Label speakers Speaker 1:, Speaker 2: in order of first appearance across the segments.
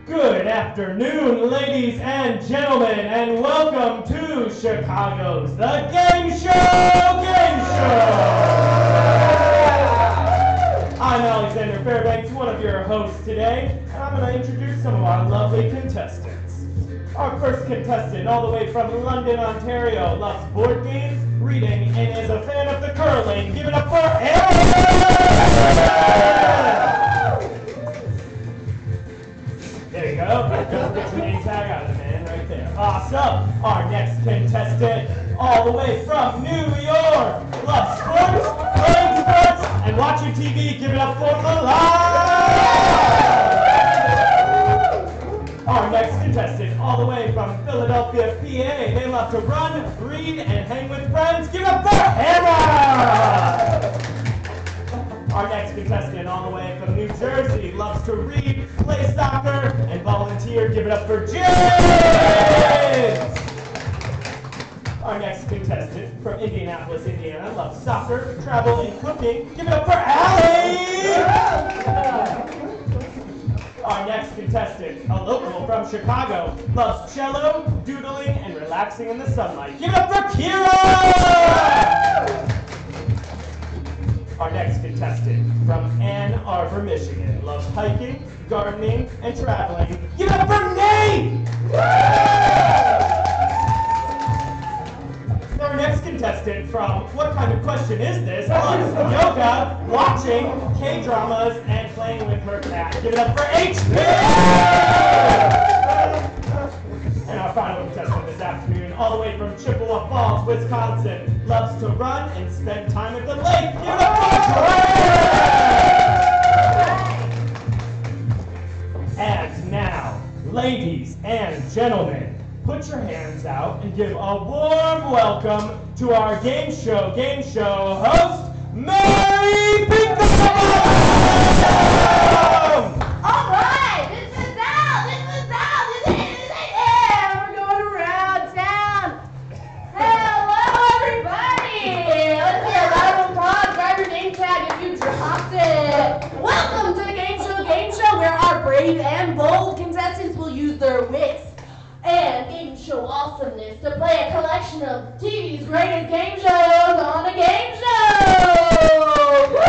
Speaker 1: Good afternoon, ladies and gentlemen, and welcome to Chicago's The Gameshow Gameshow! I'm Alexander Fairbanks, one of your hosts today, and I'm going to introduce some of our lovely contestants. Our first contestant, all the way from London, Ontario, loves board games, reading, and is a fan of the curling. Give it up for Aaron! There you go. Just get your name tag out of the man right there. Awesome. Our next contestant, all the way from New York, loves sports, playing sports, and watching TV. Give it up for Milan. Our next contestant, all the way from Philadelphia, PA. They love to run, read, and hang with friends. Give it up for Hannah. Our next contestant, all the way from New Jersey, loves to read, play soccer, and volunteer. Give it up for James! Our next contestant, from Indianapolis, Indiana, loves soccer, travel, and cooking. Give it up for Allie! Our next contestant, a local from Chicago, loves cello, doodling, and relaxing in the sunlight. Give it up for Kira! Our next contestant, from Ann Arbor, Michigan, loves hiking, gardening, and traveling. Give it up for Nate! Our next contestant, from What Kind of Question Is This? Loves yoga, watching K-dramas, and playing with her cat. Give it up for HP! And our final contestant this afternoon, all the way from Chippewa Falls, Wisconsin, loves to run and spend time at the lake. Give it up for Trey! And now, ladies and gentlemen, put your hands out and give a warm welcome to our Game Show host, Mary Pinkham!
Speaker 2: Welcome to the Gameshow, where our brave and bold contestants will use their wits and game show awesomeness to play a collection of TV's greatest game shows on a game show! Woo!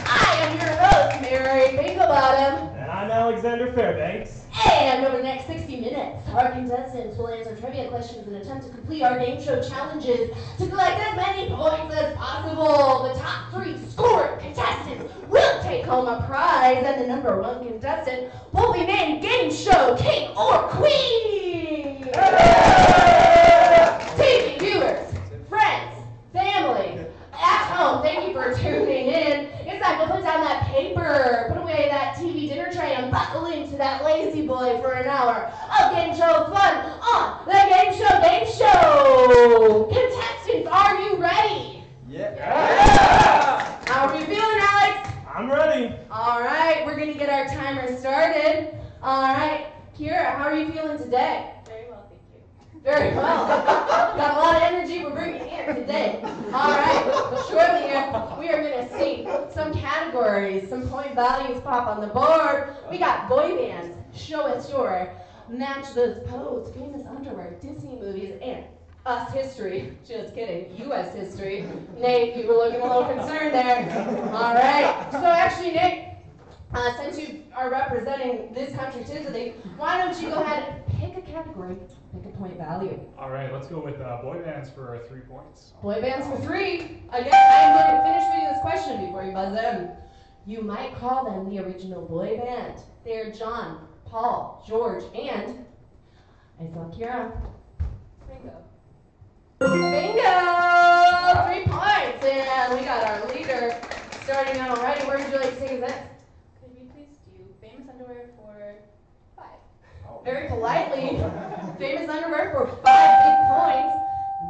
Speaker 2: I am your host, Mary Pinklebottom.
Speaker 1: And I'm Alexander Fairbanks.
Speaker 2: And over the next 60 minutes, our contestants will answer trivia questions and attempt to complete our game show challenges to collect as many points as possible. The top 3 scoring contestants will take home a prize, and the number 1 contestant will be named Game Show King or Queen. TV viewers, friends, family, at home, thank you for tuning in. It's time to put down that paper, put away that TV dinner tray, and buckle into that lazy boy for an hour of game show fun on the Game Show! Contestants, are you ready?
Speaker 1: Yeah!
Speaker 2: How are you feeling, Alex?
Speaker 1: I'm ready.
Speaker 2: All right, we're going to get our timer started. All right, Kira, how are you feeling today?
Speaker 3: Very well, thank you.
Speaker 2: Very well. Got a lot of energy we're bringing here today. All right, shortly here, we are going to see some categories, some point values pop on the board. We got boy bands, show us your match those pose, famous underwear, Disney movies, and us history. Just kidding, U.S. history. Nate, you were looking a little concerned there. All right, so actually, Nate, since you are representing this country today, why don't you go ahead and pick a category, pick a point value.
Speaker 4: All right, let's go with boy bands for 3 points.
Speaker 2: Boy bands for 3. Again, I'm going to finish reading this question before you buzz in. You might call them the original boy band. They're John, Paul, George, and I saw Kira.
Speaker 3: Bingo.
Speaker 2: Bingo! 3 points, and we got our leader starting out already. Where would you like to take us next?
Speaker 3: Could we please do famous underwear for 5?
Speaker 2: Very politely, famous underwear for 5 big points.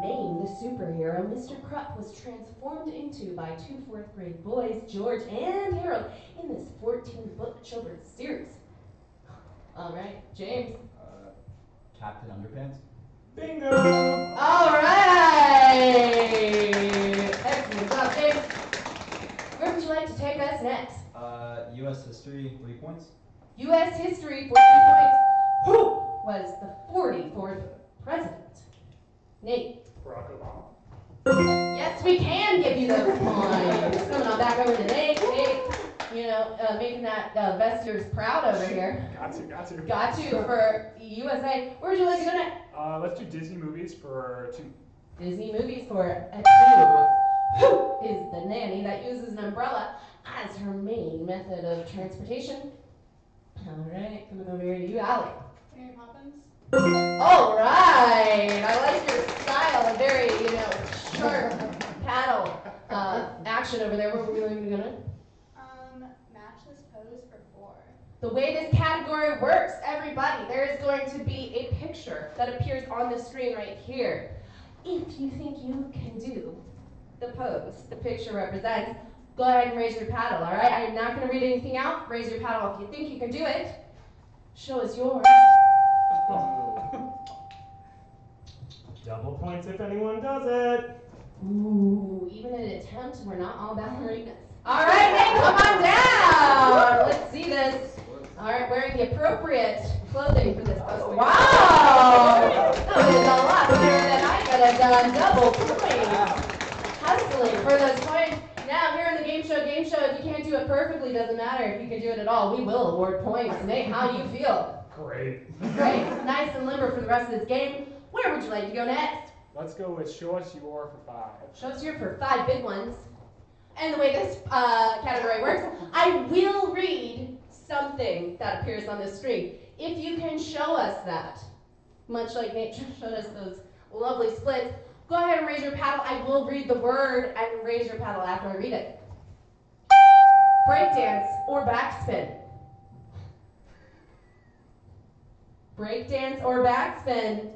Speaker 2: Name the superhero Mr. Krupp was transformed into by 2 4th grade boys, George and Harold, in this 14-book children's series. All right, James.
Speaker 5: Captain Underpants.
Speaker 1: Bingo!
Speaker 2: All right! Excellent job, James. Where would you like to take us next?
Speaker 5: U.S. history, 3 points.
Speaker 2: U.S. history for 3 points. Who was the 44th president? Nate.
Speaker 4: Barack Obama.
Speaker 2: Yes, we can give you those points. Coming on back over to Nate. Nate, making that Vesters proud over here.
Speaker 4: Got to.
Speaker 2: Got you for USA. Where would you like to go next?
Speaker 4: Let's do Disney movies for 2.
Speaker 2: Disney movies for a 2. Who is the nanny that uses an umbrella as her main method of transportation? All right, coming over here to you, Allie.
Speaker 3: Mary Poppins.
Speaker 2: All right, I like your style. A very, sharp paddle action over there. Where were we going to go next?
Speaker 3: Match this pose for 4.
Speaker 2: The way this category works, everybody, there is going to be a picture that appears on the screen right here. If you think you can do the pose the picture represents, go ahead and raise your paddle, all right? I am not going to read anything out. Raise your paddle if you think you can do it. Show us yours.
Speaker 1: Double points if anyone does it.
Speaker 2: Ooh, even an attempt, we're not all ballerinas. All right, Nate, come on down. Let's see this. All right, wearing the appropriate clothing for this pose. Wow! That is a lot better than I could have done. Double points. Hustling for those points. Now, here in the Game Show, if you can't do it perfectly, doesn't matter if you can do it at all. We will award points. Nate, how do you feel?
Speaker 4: Great.
Speaker 2: Great. Nice and limber for the rest of this game. Where would you like to go next?
Speaker 4: Let's go with Show Us Your for 5.
Speaker 2: Show us here for 5 big ones. And the way this category works, I will read something that appears on the screen. If you can show us that, much like Nate showed us those lovely splits, go ahead and raise your paddle. I will read the word and raise your paddle after I read it. Breakdance or backspin. Breakdance or backspin,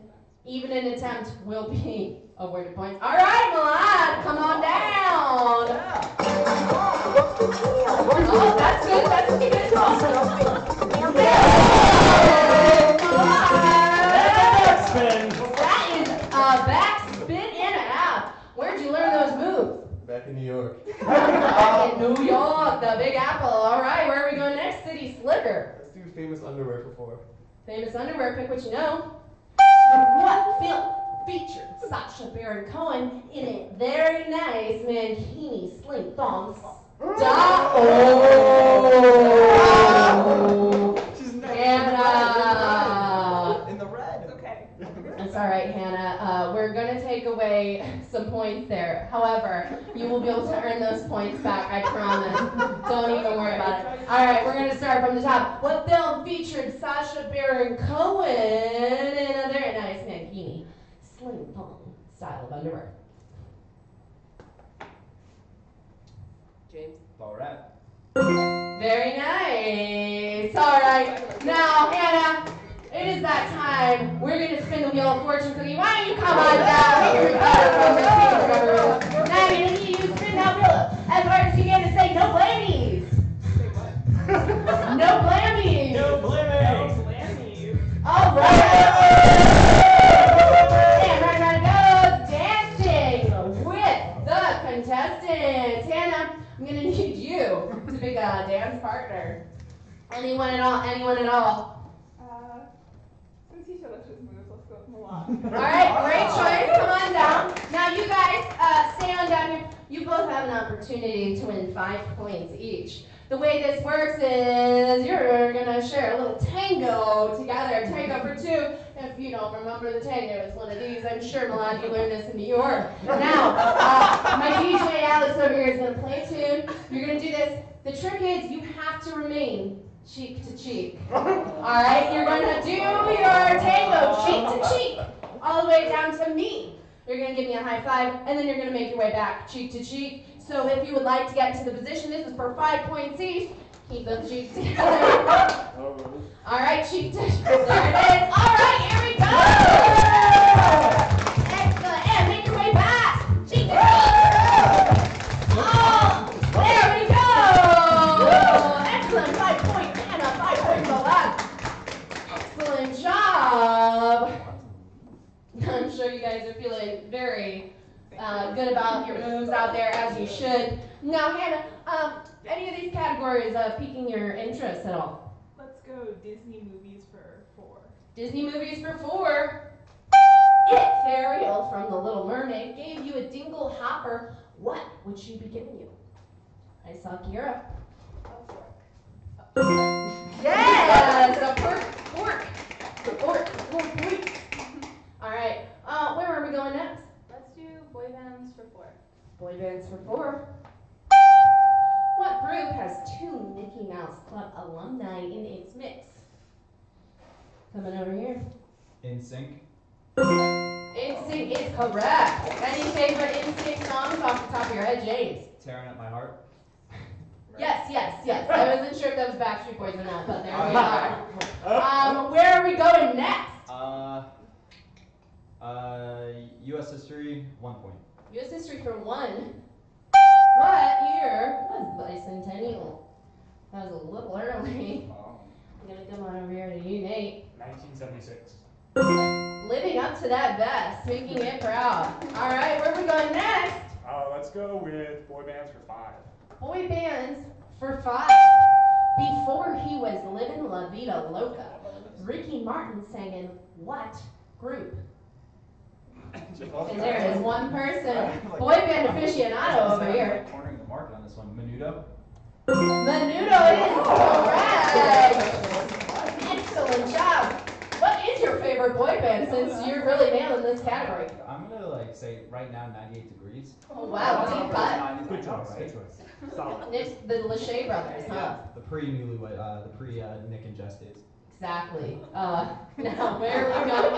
Speaker 2: even an attempt will be awarded points. All right, Milan, come on down. Oh, that's good. That's good.
Speaker 1: Backspin.
Speaker 2: That is a backspin and a half. Where'd you learn those moves?
Speaker 6: Back in New York.
Speaker 2: Back in New York, the Big Apple. All right, where are we going next? City Slicker.
Speaker 6: Let's do famous underwear for 4.
Speaker 2: Famous underwear, pick what you know. What film featured Sacha Baron Cohen in a very nice mankini sling thong style? Oh! Hannah!
Speaker 5: In the red.
Speaker 3: Okay.
Speaker 2: That's all right, Hannah. We're going to take away some points there. However, you will be able to earn those points back, I promise. Don't even worry about it. All right, we're going to start from the top. What film featured Sacha Baron Cohen in a very nice mankini sling thong style of underwear? James?
Speaker 5: Alright.
Speaker 2: Very nice. All right. Now, Hannah, it is that time. We're going to spin the wheel of fortune cookie. Why don't you come on down? Make your request from the room. Now I'm going to need you to spin that wheel as hard as you can to say no blammies. No blammies.
Speaker 1: No blaming.
Speaker 2: All right. And right around it goes, dancing with the contestants. Hannah, I'm going to need you to be a dance partner. Anyone at all, anyone at all.
Speaker 3: Since he showed us his moves, let's go with Milan.
Speaker 2: All right, great choice. Come on down. Now, you guys, stay on down here. You both have an opportunity to win 5 points each. The way this works is you're going to share a little tango together. Tango for 2. If you don't remember the tango, it's one of these. I'm sure, Milan, you learned this in New York. Now, my DJ Alex over here is going to play a tune. You're going to do this. The trick is you have to remain cheek to cheek. All right, you're going to do your tango cheek to cheek all the way down to me. You're going to give me a high five, and then you're going to make your way back cheek to cheek. So if you would like to get into the position, this is for 5 points each. Keep those cheeks together. All right, cheek to cheek. There it is. All right, here we go. Excellent. And make your way back. Cheek to cheek. Oh, there we go. Excellent. 5 points, Hannah. 5 points for that. Excellent job. I'm sure you guys are feeling very good about your moves out there, as you should. Now, Hannah, any of these categories piquing your interest at all?
Speaker 3: Let's go Disney movies for 4.
Speaker 2: Disney movies for 4. If Ariel from The Little Mermaid gave you a dingle hopper, what would she be giving you? I saw Kira. Yes, a fork. All right. Where are we going next?
Speaker 3: Let's do boy bands for 4.
Speaker 2: Boy bands for 4. What group has 2 Mickey Mouse Club alumni in its mix? Coming over here.
Speaker 5: NSYNC.
Speaker 2: NSYNC is correct. Any favorite NSYNC songs off the top of your head, James?
Speaker 5: Tearing Up My Heart.
Speaker 2: Yes. I wasn't sure if that was Backstreet Boys or not, but there we are. Where are we going next?
Speaker 5: U.S. history, 1 point.
Speaker 2: U.S. history for 1. What year was the bicentennial? That was a little early. I'm going to come on over here to you, Nate.
Speaker 4: 1976.
Speaker 2: Living up to that best, making it proud. All right, where are we going next?
Speaker 4: Let's go with boy bands for 5.
Speaker 2: Boy bands for 5. Before he was living La Vida Loca, Ricky Martin sang in what group? And there is one person, boy band aficionado over here.
Speaker 5: Cornering the market on this one. Menudo.
Speaker 2: Menudo is correct. Excellent job. What is your favorite boy band since you're really nailing this category?
Speaker 5: I'm gonna say right now 98 degrees.
Speaker 2: Oh wow, deep cut.
Speaker 6: Good choice. Solid.
Speaker 2: It's the Lachey brothers, huh?
Speaker 5: Yeah, the pre-newlywed, the pre-Nick and Jess days.
Speaker 2: Exactly. Now where are we going?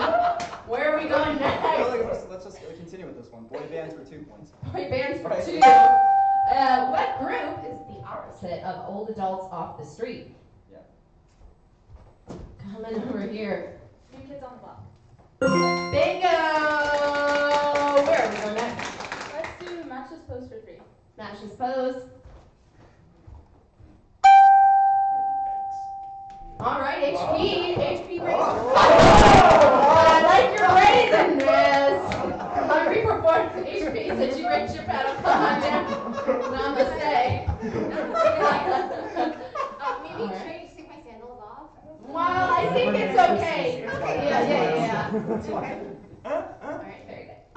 Speaker 2: Where are we going next?
Speaker 7: Let's just continue with this one. Boy bands for 2 points.
Speaker 2: Boy bands for 2. What group is the opposite of old adults off the street?
Speaker 7: Yeah.
Speaker 2: Coming over here.
Speaker 3: New Kids on the Block.
Speaker 2: Bingo! Where are we going next?
Speaker 3: Let's do Matches Pose for 3.
Speaker 2: Matches pose. All right, HP raised. I like your raising this. Hungry performance. HP said you raised your paddle. Come on down. Namaste.
Speaker 8: Maybe try to take my sandals off.
Speaker 2: Well, I think it's okay. Yeah.
Speaker 8: All right, very good.
Speaker 2: Oh,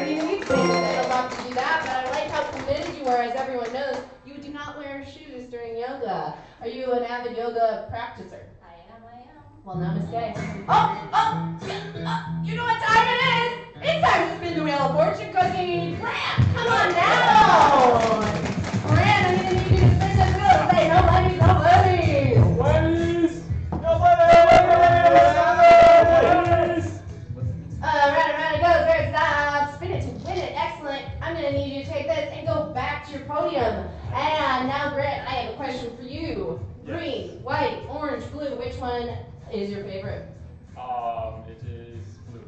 Speaker 2: you need to I'd love to do that, but I like how committed you were. As everyone knows, you do not wear shoes during yoga. Are you an avid yoga practicer?
Speaker 8: I am.
Speaker 2: Well, namaste. You know what time it is? It's time to spin the wheel of fortune cookie. Grant, come on down. Grant, I'm going to need you to spin this wheel and say no ladies, no ladies.
Speaker 1: Ladies! No ladies!
Speaker 2: Around it goes. There's that. Spin it to win it. Excellent. I'm going to need you to take this and go back to your podium. And now, Grant, I have a question for you. Green, white, orange, blue. Which one is your favorite?
Speaker 4: It is blue.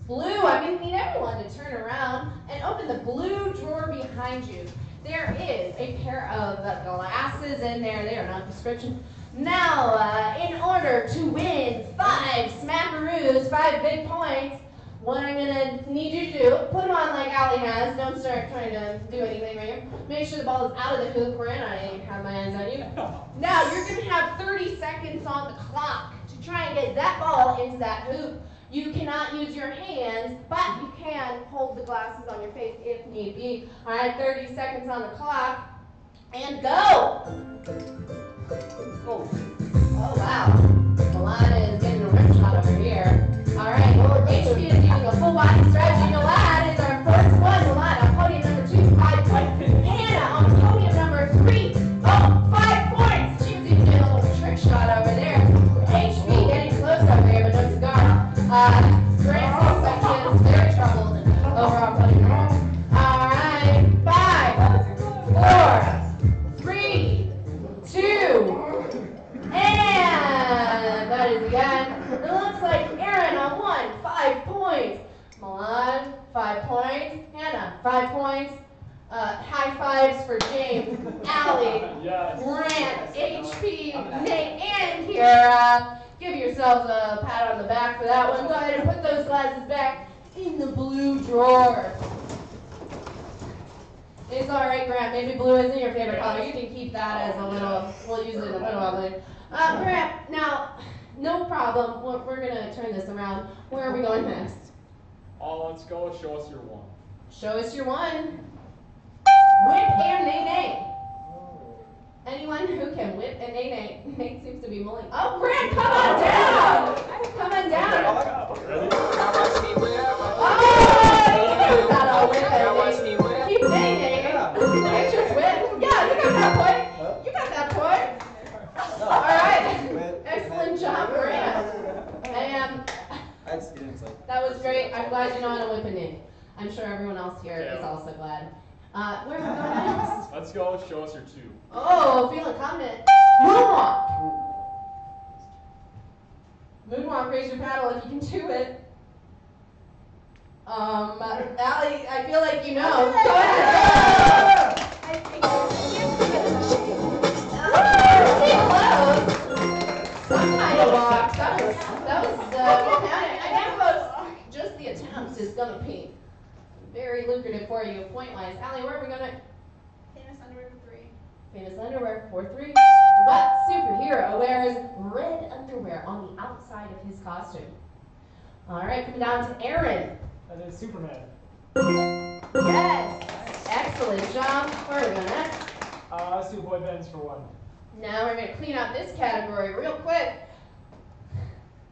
Speaker 2: Blue. I'm going to need everyone to turn around and open the blue drawer behind you. There is a pair of glasses in there. They are not prescription. Now, in order to win 5 smackaroos, 5 big points, what I'm going to need you to do, put them on like Allie has. Don't start trying to do anything right here. Make sure the ball is out of the hoop, Grant. I have my hands on you. Now, you're going to have 30 seconds on the clock to try and get that ball into that hoop. You cannot use your hands, but you can hold the glasses on your face if need be. All right, 30 seconds on the clock. And go! Oh, wow. Milan is getting a rim shot over here. All right, HP is using a full body stretch. Milan is our first one. Milan on podium number 2, 5 points. Hannah on podium number 3. Oh, 5 points. She was even doing a little trick shot over there. HP getting close over here, but no cigar. Grant seems like he is very troubled over on podium number 1. All right, 5, 4, 3, 2, and that is again. It looks like Aaron on 1, 5 points. Milan, 5 points. Hannah, 5 points. High fives for James, Allie, Grant, HP, Nate, and Kira. Give yourselves a pat on the back for that one. Go ahead and put those glasses back in the blue drawer. It's all right, Grant. Maybe blue isn't your favorite color. You can keep that as a little. We'll use it in a little bit. Grant, now, no problem. We're gonna turn this around. Where are we going next?
Speaker 4: Let's go. Show us your one.
Speaker 2: Show us your one. Whip and nay-nay. Anyone who can whip and nay-nay. Nate seems to be mulling. Oh, Grant, come on down! Come on down.
Speaker 4: Ready?
Speaker 2: Oh, you got a whip and nay. Keep nay-nay. Get your whip. Yeah, you got that point. You got that point. All right. Excellent job, Grant. And
Speaker 7: I just didn't say.
Speaker 2: that was great. I'm glad you know how to whip and nay. I'm sure everyone else here is
Speaker 4: Yeah.
Speaker 2: also glad. Where are we going next?
Speaker 4: Let's go. Show us your two.
Speaker 2: Oh, feeling confident. Moonwalk. Moonwalk, raise your paddle if you can do it. Allie, I feel like you know. Go ahead.
Speaker 8: I think
Speaker 2: Pretty close. Some kind of walk. That was I can't vote. Just the attempt is gonna be very lucrative for you point-wise. Allie, where are we gonna?
Speaker 3: Famous underwear for 3.
Speaker 2: Famous underwear, 4-3. What superhero wears red underwear on the outside of his costume? All right, coming down to Aaron.
Speaker 1: That is Superman.
Speaker 2: Yes. Excellent job. Where are we going next?
Speaker 1: Let's do boy bands for 1.
Speaker 2: Now we're going to clean out this category real quick.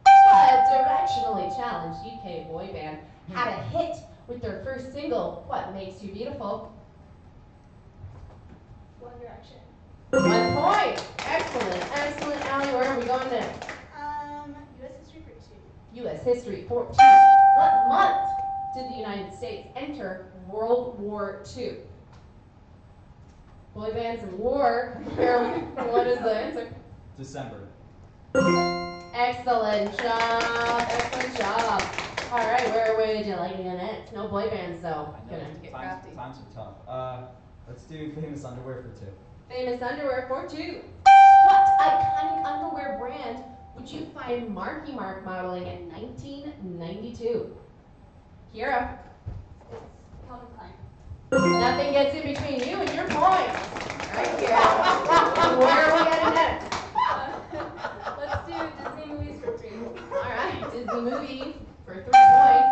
Speaker 2: A directionally challenged UK boy band had a hit with their first single, What Makes You Beautiful?
Speaker 3: One Direction.
Speaker 2: 1 point. Excellent. Excellent. Allie, where are we going next?
Speaker 3: U.S. history for 2.
Speaker 2: U.S. history 14. What month did the United States enter World War II? Boy bands and war. What is the answer?
Speaker 5: December.
Speaker 2: Excellent job. Excellent job. All right, where would you like to go next? No boy bands though.
Speaker 5: I know.
Speaker 2: Gonna get
Speaker 5: Times
Speaker 2: crafty.
Speaker 5: are tough. Let's do famous underwear for 2.
Speaker 2: Famous underwear for 2. What iconic underwear brand would you find Marky Mark modeling in 1992? Kira.
Speaker 3: Calvin Klein.
Speaker 2: Nothing gets in between you and your points. All right, Kira. Where are we headed next?
Speaker 3: Let's do Disney movies for 3.
Speaker 2: All right, Disney movies for 3 points.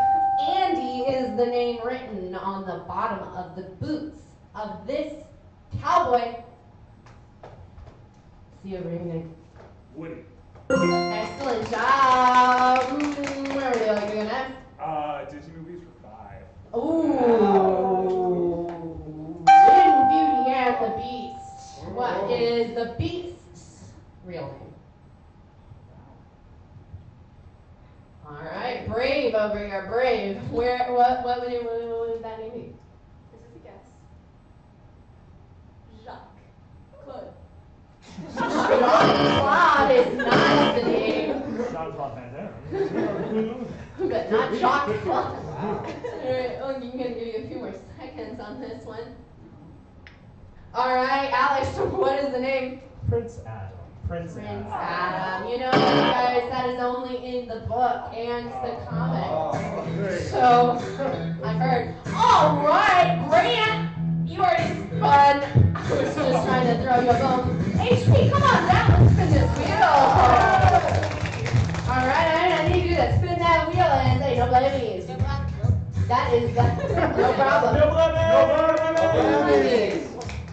Speaker 2: Andy is the name written on the bottom of the boots of this cowboy. See you over here.
Speaker 4: Woody.
Speaker 2: Excellent job. Where would you like to go next?
Speaker 4: Disney movies for 5.
Speaker 2: Ooh. In Beauty and the Beast. What is the Beast's real name? All right, Brave over here, Brave. What would that name be?
Speaker 3: This is a guess. Jacques. Claude.
Speaker 2: Jean-Claude is not the name,
Speaker 1: Jean-Claude Van Damme.
Speaker 2: but not Jacques. All right, I'm going to give you a few more seconds on this one. All right, Alex, what is the name?
Speaker 1: Prince Adam. Prince
Speaker 2: Prince
Speaker 1: Adam.
Speaker 2: Adam. You know, guys, that is only in the book and the comic. So, I've heard. All right, Grant, you already spun. I was just trying to throw you a bone. HP, come on down. Let's spin this wheel. All right, I need you to spin that wheel and say no blame. That is no problem.
Speaker 1: No
Speaker 2: Whammies.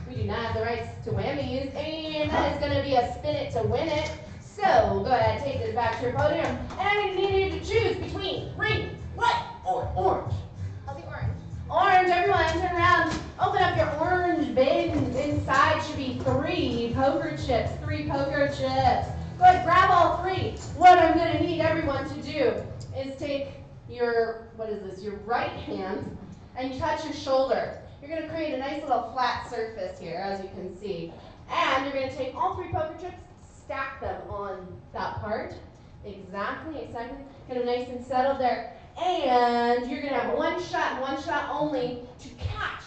Speaker 2: We do not have the rights to whammies, and that is going to be a spin it to win it. So go ahead, take this back to your podium, and I'm going to need you to choose between green, white, or orange.
Speaker 3: I'll be orange.
Speaker 2: Orange, everyone, turn around. Open up your orange bins. Inside should be 3 poker chips. 3 poker chips. Go ahead, grab all 3. What I'm going to need everyone to do is take your, your right hand and touch your shoulder. You're going to create a nice little flat surface here, as you can see. And you're going to take all 3 poker chips, stack them on that part. Exactly. Get them nice and settled there. And you're going to have one shot only to catch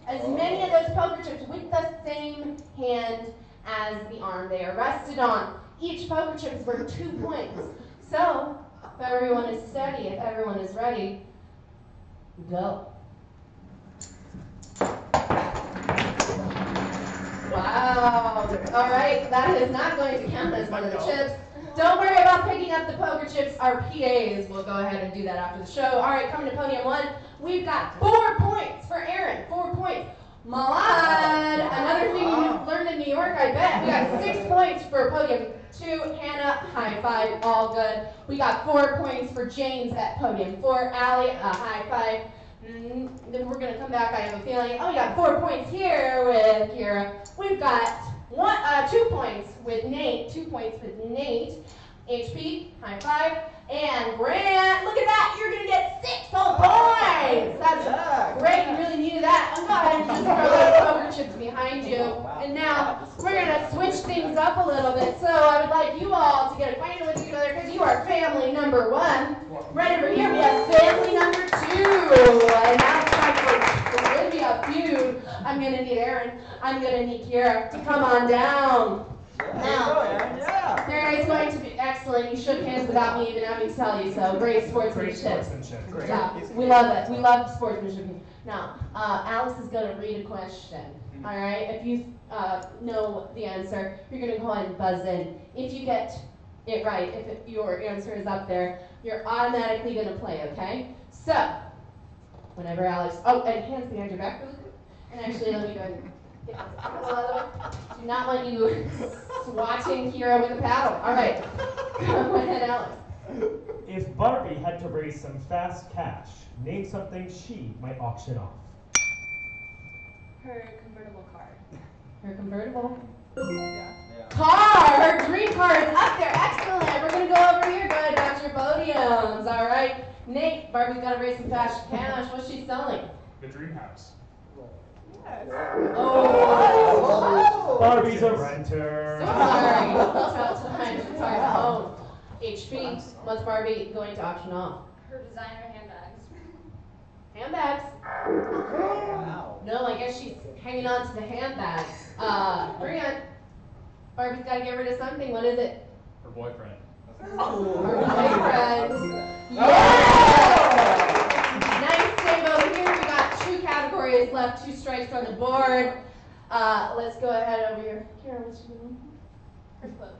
Speaker 2: as many of those poker chips with the same hand as the arm they are rested on. Each poker chip is worth 2 points. So, if everyone is steady, if everyone is ready, go. 5, Wow. All right, that is not going to count as one of the chips. Don't worry about picking up the poker chips. Our PAs will go ahead and do that after the show. All right, coming to podium 1, we've got 4 points for Aaron. 4 points. Malad, another thing you've learned in New York, I bet. We got 6 points for podium 2. Hannah, high five, all good. We got 4 points for James at podium 4. Allie, a high five. Then we're going to come back, I have a feeling. Oh, we got 4 points here with Kira. We've got 2 points with Nate. 2 points with Nate. HP, high five. And Grant, look at that. You're going to get 6 whole points. That's great. You really needed that. Go ahead and just throw those poker chips behind you. And now we're going to switch things up a little bit. So I would like you all to get acquainted with each other because you are family number 1. Right over here, we have family number 2. And now it's time for Olivia feud. I'm going to need Aaron. I'm going to need Kira to come on down. Now, there is going to be excellent. You shook hands without me even having to tell you so. Great sportsmanship.
Speaker 6: Great.
Speaker 2: Yeah, we love it. We love sportsmanship. Now, Alex is going to read a question. All right? If you know the answer, you're going to go ahead and buzz in. If you get it right, if your answer is up there, you're automatically going to play, okay? So, whenever Alex... Oh, and hands behind your back really quick. And actually, let me go ahead and get this paddle. Do not want you swatting Kira with a paddle. All right. Go ahead, Alex.
Speaker 1: If Barbie had to raise some fast cash, name something she might auction off.
Speaker 3: Her convertible car.
Speaker 2: Her convertible
Speaker 3: Yeah.
Speaker 2: car. Her dream car is up there. Excellent. We're going to go over here. Go ahead, back to your podiums. All right. Nate, Barbie's got to raise some fast cash. What's she selling?
Speaker 4: The dream house.
Speaker 2: Oh.
Speaker 1: Barbie's a renter.
Speaker 2: Sorry. That's time to talk home. HP, what's Barbie going to auction off?
Speaker 3: Her designer handbags.
Speaker 2: Handbags.
Speaker 7: Wow.
Speaker 2: No, I guess she's hanging on to the handbags. Brian, Barbie's got to get rid of something. What is it?
Speaker 4: Her boyfriend.
Speaker 2: Her boyfriend. Yeah! Nice save over here. We got 2 categories left, 2 strikes on the board. Let's go ahead over here. Kara, what's she doing?
Speaker 3: Her clothes.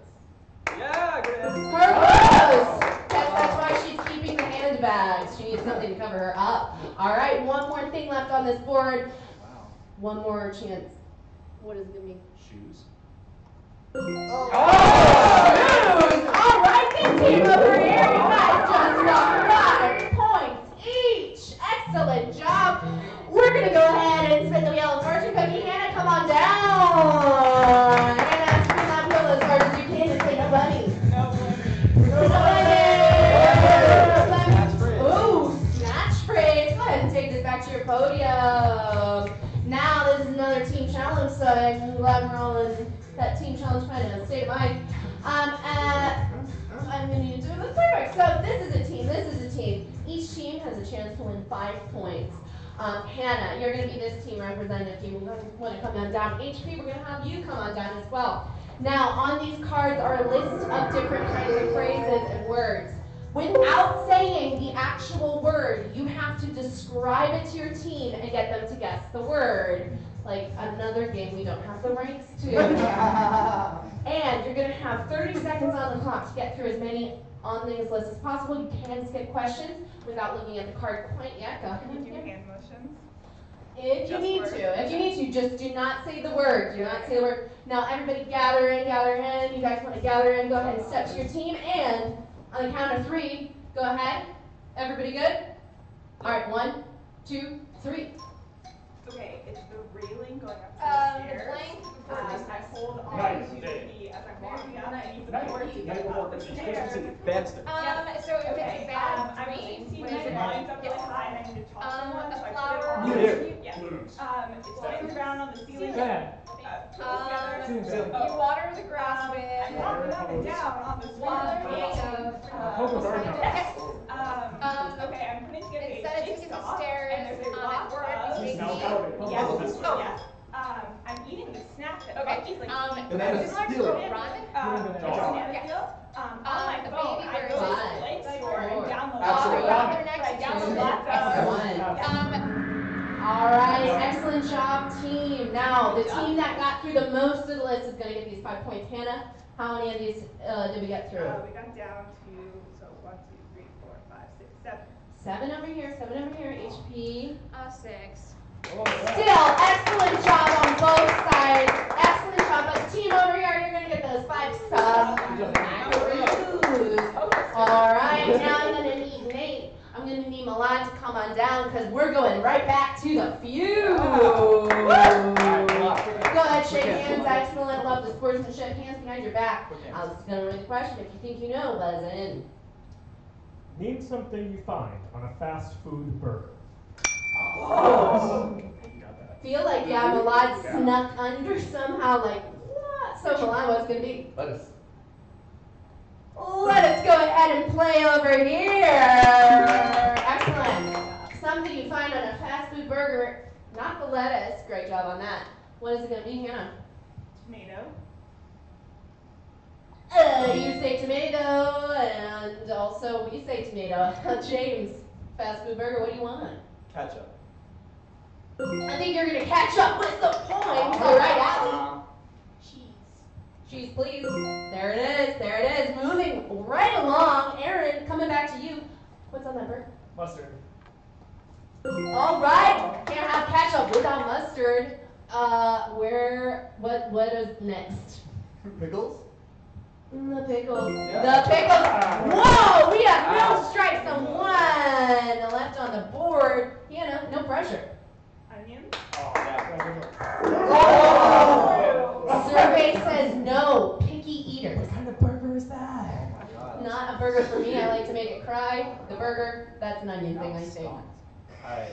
Speaker 7: Yeah, good.
Speaker 2: Her clothes! That's why she's keeping the handbags. She needs something to cover her up. All right, 1 more thing left on this board.
Speaker 7: Wow.
Speaker 2: 1 more chance. What is it going to be?
Speaker 4: Shoes.
Speaker 2: Oh! All right, then team over here. You guys just got 5 points each. Excellent job. We're going to go ahead and spin the wheel of fortune cookie. Hannah, come on down. Hannah, spin that wheel as hard as you can and say no bunny. No bunny. Ooh, snatch phrase. Go ahead and take this back to your podium. Now, this is another team challenge, so I'm glad we're all in that team challenge kind of state of mind. I'm going to need to do this perfect. So this is a team. This is a team. Each team has a chance to win 5 points. Hannah, you're going to be this team representative. You want to come on down. HP, we're going to have you come on down as well. Now, on these cards are a list of different kinds of phrases and words. Without saying the actual word, you have to describe it to your team and get them to guess the word. Like another game we don't have the rights to. And you're going to have 30 seconds on the clock to get through as many on this list as possible. You can skip questions without looking at the card quite yet. Go ahead.
Speaker 3: Do hand motions.
Speaker 2: If you need to, just do not say the word. Do not say the word. Now everybody gather in, gather in. You guys want to gather in, go ahead and step to your team. And on the count of 3, go ahead. Everybody good? All right, 1, 2, 3.
Speaker 9: Okay, it's the railing going up to
Speaker 3: The
Speaker 9: the stairs.
Speaker 3: plank before
Speaker 9: I
Speaker 3: the
Speaker 9: hold on
Speaker 4: Nice.
Speaker 9: to the, as I'm walking up, I need the
Speaker 4: Nice.
Speaker 9: board to get up the stairs.
Speaker 7: Banster.
Speaker 3: So if
Speaker 9: Okay,
Speaker 3: it's bad,
Speaker 9: I'm
Speaker 3: green.
Speaker 9: seeing
Speaker 3: What
Speaker 9: my
Speaker 3: is it?
Speaker 9: lines up really high and I need to toss someone, so I put it
Speaker 3: flower.
Speaker 9: on
Speaker 4: Yeah.
Speaker 9: the yes.
Speaker 4: Blues.
Speaker 9: It's laying around on the ceiling.
Speaker 1: Yeah.
Speaker 9: Together.
Speaker 3: You water the grass with
Speaker 9: I'm hopping up and down on this
Speaker 3: water
Speaker 9: Yes. Okay, I'm putting together
Speaker 3: Instead of
Speaker 9: a
Speaker 3: taking the
Speaker 9: jigsaw,
Speaker 3: stairs
Speaker 9: and there's a
Speaker 3: on
Speaker 9: lot
Speaker 3: it,
Speaker 9: of
Speaker 3: Barbie's
Speaker 4: Now
Speaker 3: making
Speaker 4: count it.
Speaker 9: Yes,
Speaker 4: Oh.
Speaker 9: yes. I'm eating the snack that
Speaker 3: Okay,
Speaker 9: Bucky's like
Speaker 7: Banana
Speaker 3: would you like to
Speaker 7: split.
Speaker 3: go run?
Speaker 9: banana
Speaker 3: Yes.
Speaker 9: peel. On my
Speaker 3: the
Speaker 9: phone,
Speaker 3: baby
Speaker 9: I
Speaker 3: bird
Speaker 9: go to
Speaker 2: is
Speaker 9: the Play Store and
Speaker 2: four.
Speaker 9: download
Speaker 7: Absolutely.
Speaker 3: Water
Speaker 9: I
Speaker 3: next to
Speaker 9: download
Speaker 3: you.
Speaker 9: lots of
Speaker 2: One.
Speaker 3: Um,
Speaker 2: All right, excellent job, team. Now, this team that got through the most of the list is going to get these 5 points. Hannah, how many of these did we get through?
Speaker 9: We got down to, so 1, 2, 3, 4, 5, 6, 7.
Speaker 2: 7 over here, 7 over here. HP.
Speaker 8: 6.
Speaker 2: Still, excellent job on both sides. Excellent job. But team over here, you're going to get those 5 subs. All right, now I'm going to need Nate. I'm going to need Milan to come on down because we're going right back to the feud. Go ahead, shake hands. Excellent. Love the sportsmanship. Hands behind your back. I was going to read the question. If you think you know, buzz in.
Speaker 1: Name something you find on a fast food burger.
Speaker 2: Feel like Milan snuck under somehow. Like what? So Milan, what's going to be?
Speaker 7: Lettuce.
Speaker 2: Let us go ahead and play over here. Excellent. Something you find on a fast food burger, not the lettuce. Great job on that. What is it going to be, Hannah?
Speaker 9: Tomato.
Speaker 2: You say tomato, and also we say tomato. James, fast food burger, what do you want?
Speaker 7: Ketchup.
Speaker 2: I think you're going to catch up with the points. All right, Allie. Cheese, please. There it is. There it is. Moving right along. Aaron, coming back to you. What's on that burger?
Speaker 4: Mustard.
Speaker 2: All right. Can't have ketchup without mustard. What is next?
Speaker 7: Pickles.
Speaker 2: The pickles.
Speaker 7: Yeah.
Speaker 2: The pickles. Whoa! We have no strikes on one left on the board. Hannah, no pressure.
Speaker 9: Onion.
Speaker 2: Survey says no. Picky eaters.
Speaker 1: What kind of burger is that?
Speaker 2: Not a burger for me. I like to make it cry. The burger, that's an onion thing, I think.
Speaker 7: Alright,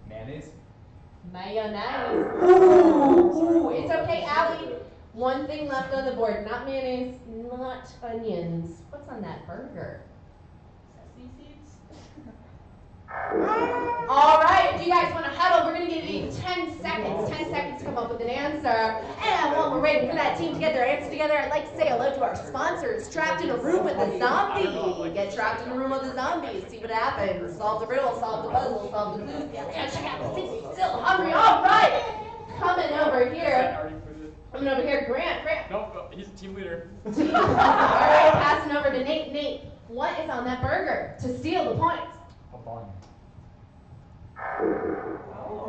Speaker 7: mayonnaise.
Speaker 2: Mayonnaise. Ooh, it's okay, Allie. One thing left on the board. Not mayonnaise, not onions. What's on that burger?
Speaker 9: Sesame seeds.
Speaker 2: All right, if you guys want to huddle, we're going to give you 10 seconds. 10 seconds to come up with an answer. And while we're waiting for that team to get their answer together, I'd like to say hello to our sponsors. Trapped in a room with a zombie. Get trapped in a room with a zombie. See what happens. Solve the riddle, solve the puzzle, solve the clues. Check out the things. Still hungry. All right. Coming over here. Coming over here, Grant.
Speaker 4: No, he's a team leader.
Speaker 2: All right, passing over to Nate. Nate, what is on that burger to steal the points?
Speaker 5: A bun.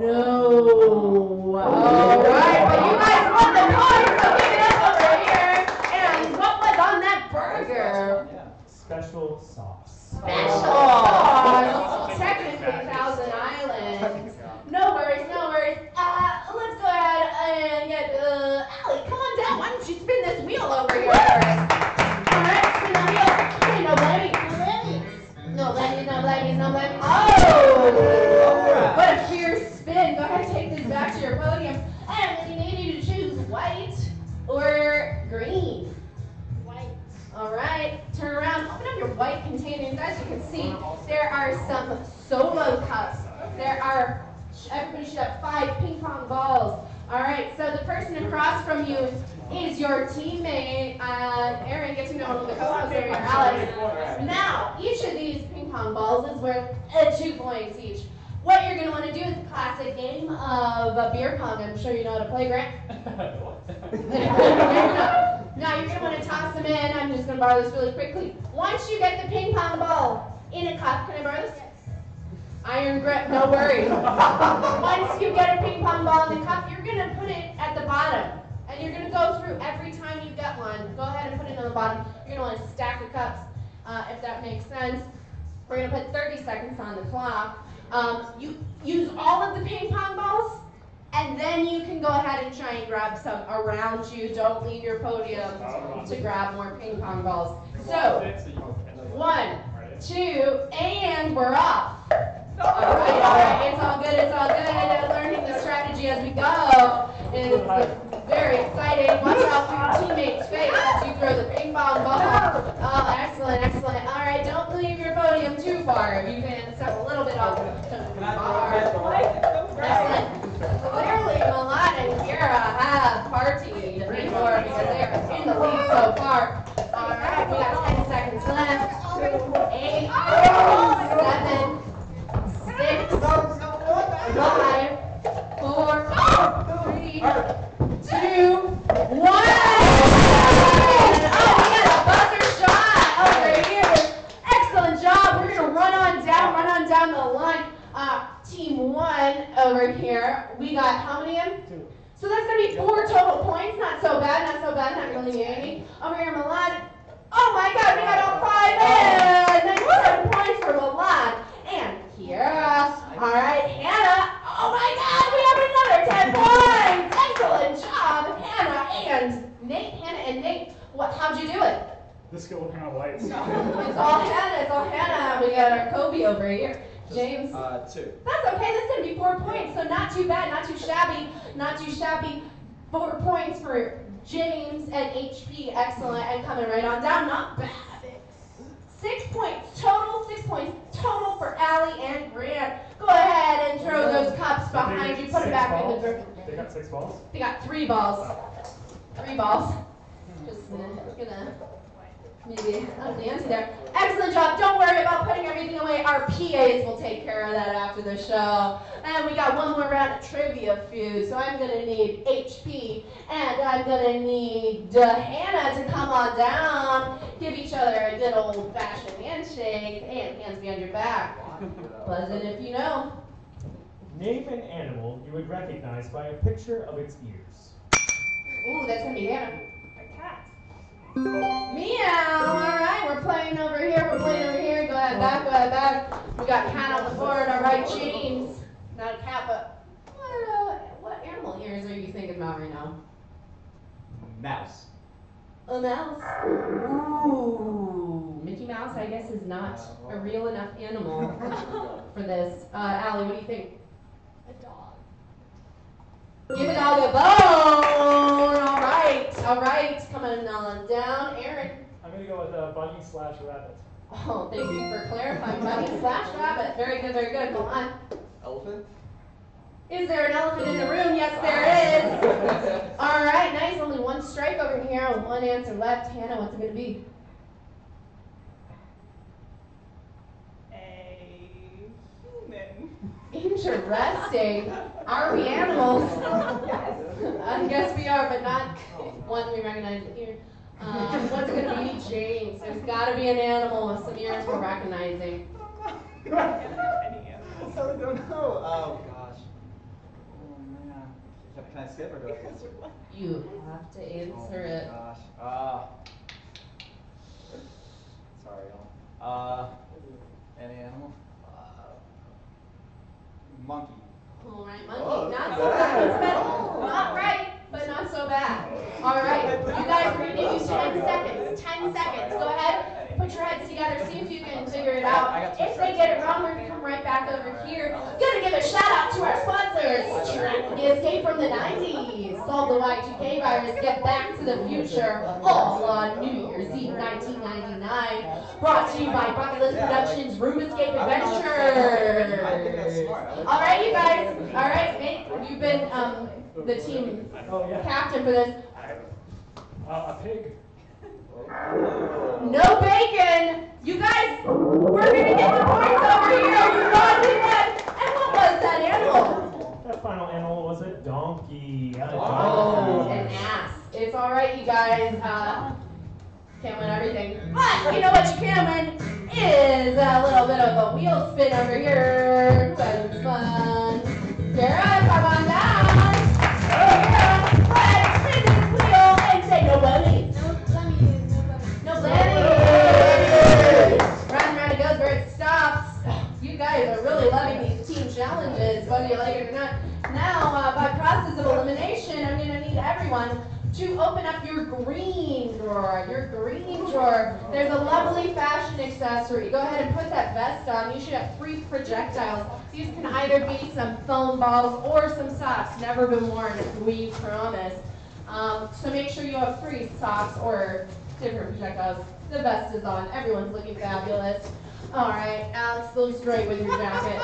Speaker 2: No. All right, but you guys won the points, so give it up over here. And what was on that burger?
Speaker 1: Special sauce.
Speaker 2: Special sauce. Technically, Thousand Islands. No worries, no worries. Let's go ahead and get Allie. Come on down. Why don't you spin this wheel over here? All right, spin the wheel. Hey, no blaming. No blaming, no blaming, no blaming. Oh! What a fierce spin. Go ahead and take this back to your podium. And we need you to choose white or green. White. All right. Turn around. Open up your white containers. As you can see, there are some solo cups. Everybody should have 5 ping pong balls. All right. So the person across from you is your teammate. Aaron, get to know one of the co-hosts over here, Alex. Now, each of these ping pong balls is worth 2 points each. What you're going to want to do is a classic game of beer pong. I'm sure you know how to play, Grant. Now, you're going to want to toss them in. I'm just going to borrow this really quickly. Once you get the ping pong ball in a cup, can I borrow this? Iron grip, no worries. Once you get a ping pong ball in the cup, you're going to put it at the bottom. And you're going to go through every time you get one. Go ahead and put it on the bottom. You're going to want to stack the cups, if that makes sense. We're going to put 30 seconds on the clock. You use all of the ping pong balls, and then you can go ahead and try and grab some around you. Don't leave your podium to grab more ping pong balls. So, 1, 2, and we're off. All right, it's all good, it's all good. Learning the strategy as we go is very exciting. Watch out for your teammate's face as you throw the ping pong ball. Oh, excellent, excellent. All right, don't leave your podium too far. If you can step a little bit off the bar. Excellent. Clearly, Milan and Kira have partied before because they are in the lead so far. All right, we got 10 seconds left. 8, 7, 6, 5, 4, 3, definitely me. Over here, Milan. Oh my God, we got all 5 in! Nice 7 points for Milan. And Kira. All right, Hannah. Oh my God, we have another 10 points! Excellent job, Hannah and Nate. Hannah and Nate, how'd you do it?
Speaker 4: Let's go with Hannah White.
Speaker 2: It's all Hannah. It's all Hannah. We got our Kobe over here. James.
Speaker 7: 2.
Speaker 2: That's okay. That's gonna be 4 points. So not too bad. Not too shabby. Not too shabby. 4 points for James and HP. Excellent. And coming right on down. Not bad. 6 points total. 6 points total for Allie and Grant. Go ahead and throw those cups behind you. Put it back in the drawer.
Speaker 4: They got 6 balls?
Speaker 2: They got 3 balls. 3 balls. Just gonna maybe up the ante there. Excellent job. Don't worry about putting everything away. Our PAs will take care of that after the show. And we got one more round of trivia for you. So I'm going to need HP and I'm going to need Hannah to come on down. Give each other a good old-fashioned handshake and hands behind your back. Buzz it if you know.
Speaker 1: Name an animal you would recognize by a picture of its ears.
Speaker 2: Ooh, that's going to be Hannah.
Speaker 9: A cat.
Speaker 2: Meow! Alright, we're playing over here. Go ahead back. We got cat on the board. Alright, James. Not a cat, but what animal ears are you thinking about right now?
Speaker 7: Mouse.
Speaker 2: A mouse. Ooh. Mickey Mouse, I guess, is not a real enough animal for this. Allie, what do you think?
Speaker 3: A dog.
Speaker 2: Give a dog a bone! Alright. Coming on down. Aaron.
Speaker 6: I'm going to go with bunny/rabbit.
Speaker 2: Oh, thank you for clarifying. Bunny/rabbit. Very good. Go on.
Speaker 7: Elephant?
Speaker 2: Is there an elephant in the room? Yes, there is. All right, nice. Only one strike over here. One answer left. Hannah, what's it going to be?
Speaker 9: A human.
Speaker 2: Interesting. Are we animals? I guess we are, but not one we recognize here. What's it going to be? James. There's got to be an animal with some ears we're recognizing.
Speaker 9: Any animals.
Speaker 7: I don't know. Oh, gosh. Oh, man. Can I skip or do I answer?
Speaker 2: You have to answer it.
Speaker 7: Oh, gosh. Sorry, y'all. Any animal? Monkey.
Speaker 2: All right, monkey.
Speaker 7: Oh,
Speaker 2: Not
Speaker 7: not
Speaker 2: so bad.
Speaker 7: bad.
Speaker 2: Not right, but not so bad. All right, you guys, we're going to give you 10 seconds. 10 seconds. Go ahead. Put your heads together. See if you can figure it out. If they get it wrong, we're going to come right back over here. Going to give a shout out to our sponsors. Track the Escape from the 90s. Solve the Y2K virus. Get back to the future. All on New Year's Eve 1999. Brought to you by Bucket List Productions Room Escape Adventure.
Speaker 7: I think that's smart.
Speaker 2: All right, you guys. All right, Nate, you've been the team captain for this.
Speaker 4: A pig.
Speaker 2: No bacon. You guys, we're going to get the points over here. You got it. And what was that animal?
Speaker 1: That final animal was a donkey.
Speaker 2: Oh, an ass. It's all right, you guys. Can't win everything. But you know what you can win is a little bit of a wheel spin over here. Fun. Sarah, come on down. Sarah, let's spin this wheel and say no bunnies. No bunnies. Round it goes where it stops. You guys are really loving these team challenges, whether you like it or not. Now, by process of elimination, I'm going to need everyone to open up your green drawer. There's a lovely fashion accessory. Go ahead and put that vest on. You should have 3 projectiles. These can either be some foam balls or some socks. Never been worn, we promise. So make sure you have 3 socks or different projectiles. The vest is on. Everyone's looking fabulous. All right, Alex, go straight with your jacket.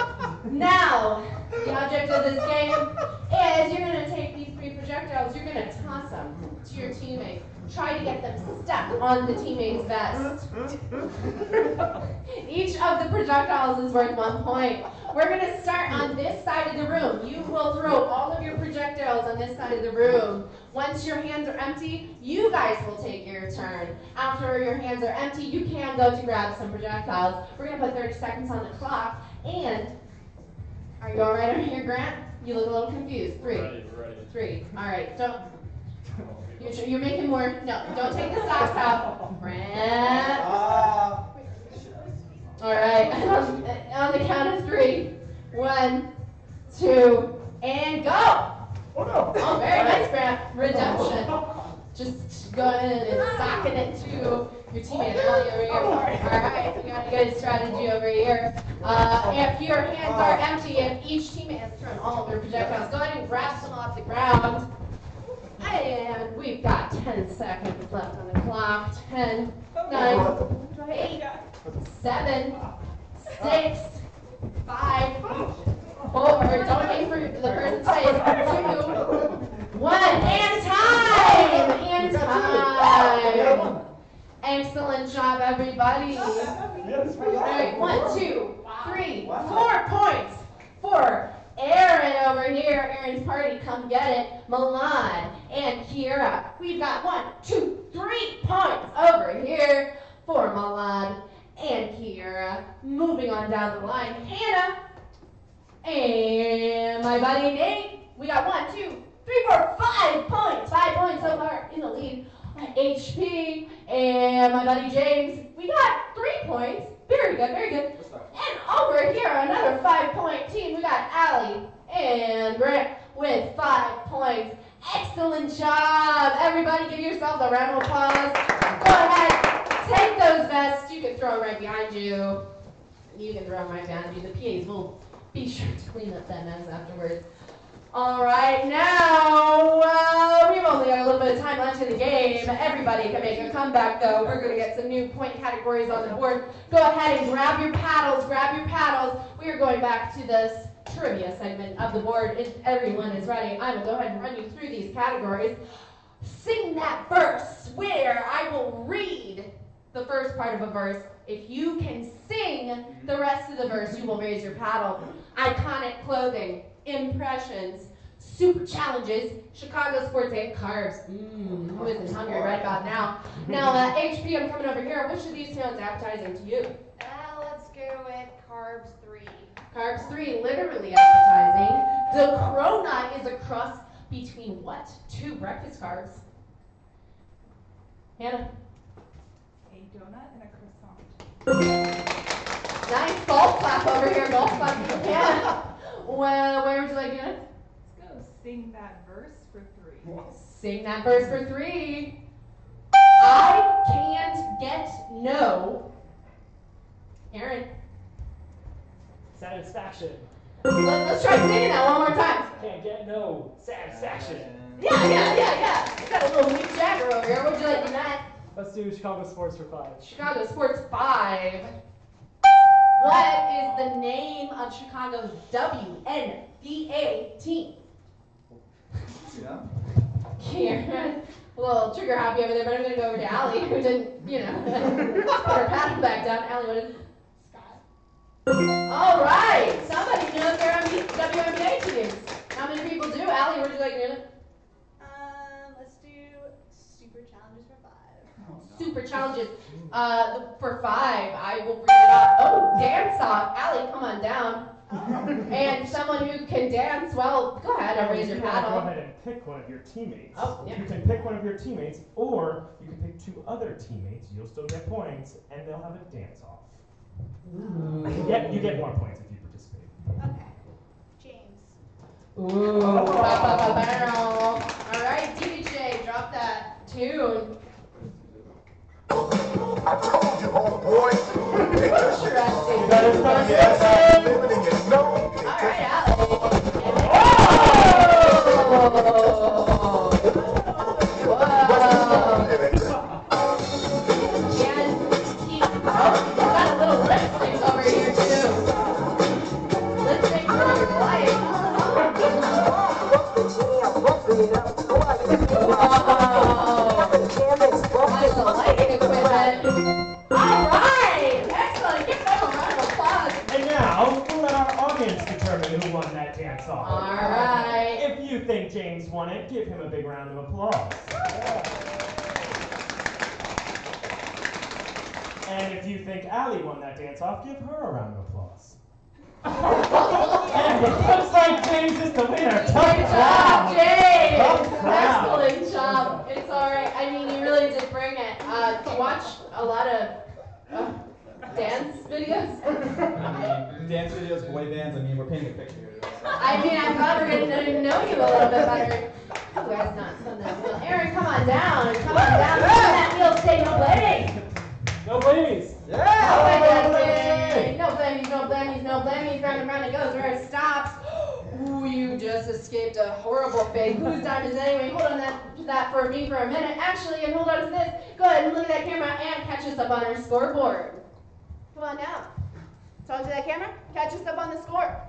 Speaker 2: Now, the object of this game is you're going to take these 3 projectiles, you're going to toss them to your teammates. Try to get them stuck on the teammate's vest. Each of the projectiles is worth 1 point. We're going to start on this side of the room. You will throw all of your projectiles on this side of the room. Once your hands are empty, you guys will take your turn. After your hands are empty, you can go to grab some projectiles. We're going to put 30 seconds on the clock. And are you all right over here, Grant? You look a little confused. 3.
Speaker 4: Ready.
Speaker 2: 3. All right. Don't. You're making more. No, don't take the socks off. Brent. All right. On the count of 3. 1, 2, and go.
Speaker 4: Oh no!
Speaker 2: Oh, very nice, Brent. Redemption. Just going and socking it to your teammate Ellie over here. All right, we got a good strategy over here. If your hands are empty, if each teammate has thrown all of their projectiles, go ahead and grab some off the ground. And we've got 10 seconds left on the clock. 10, 9, 8, 7, 6, 5, 4. Don't aim for the person's face. 2, 1, and time! And time! Excellent job, everybody. All right, 1, 2, 3, 4 points for Aaron over here. Aaron's party, come get it. Milan and Kira. We've got 1, 2, 3 points over here for Milan and Kira. Moving on down the line, Hannah and my buddy Nate. We got 1, 2, 3, 4, 5 points. 5 points so far in the lead. HP and my buddy James. We got 3 points. Very good, very good. And over here, another 5-point team. We got Allie and Grant with 5 points. Excellent job. Everybody give yourselves a round of applause. Go ahead, take those vests. You can throw them right behind you. You can throw them right behind you. The PAs will be sure to clean up that mess afterwards. All right, now we've only got a little bit of time left in the game. Everybody can make a comeback, though. We're going to get some new point categories on the board. Go ahead and grab your paddles. Grab your paddles. We are going back to this trivia segment of the board. If everyone is ready, I will go ahead and run you through these categories. Sing that verse where I will read the first part of a verse. If you can sing the rest of the verse, you will raise your paddle. Iconic clothing, impressions, super challenges, Chicago sports, and carbs. Who isn't hungry right about now? Now, HP, I'm coming over here. Which of these sounds appetizing to you?
Speaker 8: Let's go with carbs 3.
Speaker 2: Carbs 3, literally appetizing. The cronut is a cross between what? 2 breakfast carbs. Hannah?
Speaker 9: A donut and a croissant.
Speaker 2: Nice golf clap over here. Golf clap. Hannah? Well, where would you like to go?
Speaker 9: Let's go sing that verse for 3.
Speaker 2: Sing that verse for 3. I can't get no. Aaron.
Speaker 6: Satisfaction.
Speaker 2: Let's try singing that one more time.
Speaker 6: Can't get no satisfaction.
Speaker 2: Yeah. Got a little Mick Jagger over here. What'd you like to net?
Speaker 6: Let's do Chicago sports for 5.
Speaker 2: Chicago Sports 5. What is the name of Chicago's WNBA team?
Speaker 7: Yeah.
Speaker 2: Kieran. A little trigger happy over there, but I'm going to go over to Allie, who didn't, put her paddle back down. Allie, what is it? All right. Somebody knows their WNBA teams. How many people do? Allie, would you like to do it?
Speaker 8: Let's do super challenges for 5.
Speaker 2: Super challenges. For 5, I will bring it up. Oh, dance off. Allie, come on down. And someone who can dance, well, go ahead and raise your
Speaker 1: Go
Speaker 2: paddle.
Speaker 1: ahead and pick one of your teammates.
Speaker 2: Oh, yeah.
Speaker 1: You can pick one of your teammates, or you can pick 2 other teammates. You'll still get points, and they'll have a dance off. You get more points if you participate.
Speaker 8: Okay. James.
Speaker 2: Ooh, ba-ba-ba-barrel. All right, DJ, drop that tune.
Speaker 10: I told you, homeboy.
Speaker 2: Interesting.
Speaker 1: That is pronunciation.
Speaker 2: All right, Allie. Whoa. And he got a little lip sync over here, too. Lip sync for your life. That's the lighting equipment. All right. Excellent. Give them a round of applause.
Speaker 1: And now, we'll let our audience determine who won that dance off.
Speaker 2: All right.
Speaker 1: If you think James won it, give him a big round of applause. And if you think Allie won that dance off, give her a round of applause. And it looks like James is the winner. Tough
Speaker 2: Good
Speaker 1: crowd.
Speaker 2: job, James.
Speaker 1: Tough crowd.
Speaker 2: Excellent job. It's alright. I mean, you really did bring it. Do you watch a lot of dance videos?
Speaker 5: I mean, dance videos, boy bands, I mean, we're painting a picture here.
Speaker 2: I mean, I'm glad we're getting to know you a little bit better. You guys not spin that wheel. Aaron, come on down. Come on down. Spin that wheel. Say no blaming.
Speaker 6: No blamies.
Speaker 2: No blamies. No blamies. No blamies. Round and round it goes. Where it stops. Ooh, you just escaped a horrible fate. Whose time is it anyway? Hold on to that for me for a minute. Actually, and hold on to this. Go ahead and look at that camera and catch us up on our scoreboard. Come on down. Talk to that camera. Catch us up on the score.